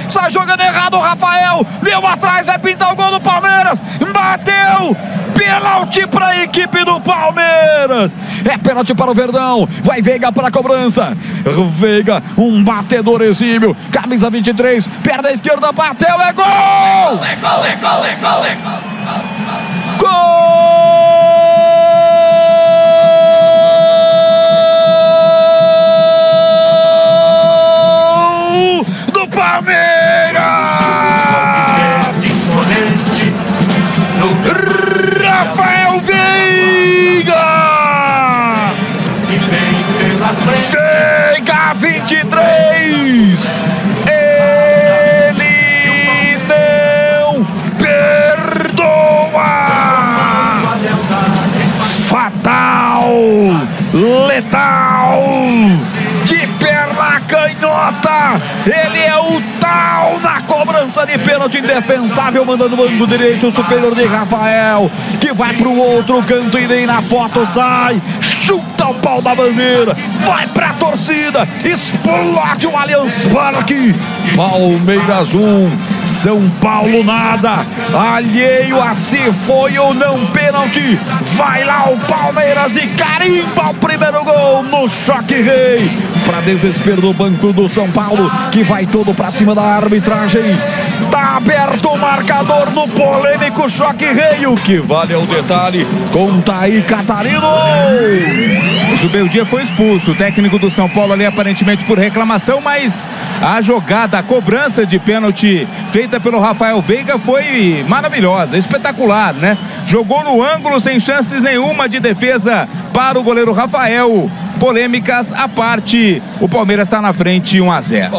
Sai jogando errado o Rafael, deu atrás, vai pintar o gol do Palmeiras, bateu, pênalti para a equipe do Palmeiras, é pênalti para o Verdão, vai Veiga para a cobrança, Veiga, um batedor exímio, camisa 23, perna esquerda, bateu, é gol! Gol! Rafael Veiga! Veiga 23! Ele não perdoa! Fatal! Letal! De perna canhota! Ele é o tal na cobrança de pênalti indefensável, mandando o ângulo direito superior de Rafael, que vai para o outro canto e nem na foto sai, chuta o pau da bandeira, vai para a torcida, explode o Allianz Parque. Palmeiras 1, São Paulo nada, alheio a se foi ou não pênalti, vai lá o Palmeiras e carimba o primeiro gol no Choque Rei, para desespero do banco do São Paulo, que vai todo para cima da arbitragem. Tá aberto o marcador no polêmico Choque Rei, o que vale é o detalhe, conta aí, Catarino. O Zubeldia foi expulso, o técnico do São Paulo ali aparentemente por reclamação, mas a jogada, a cobrança de pênalti feita pelo Rafael Veiga foi maravilhosa, espetacular, né? Jogou no ângulo sem chances nenhuma de defesa para o goleiro Rafael. Polêmicas à parte, o Palmeiras está na frente 1-0.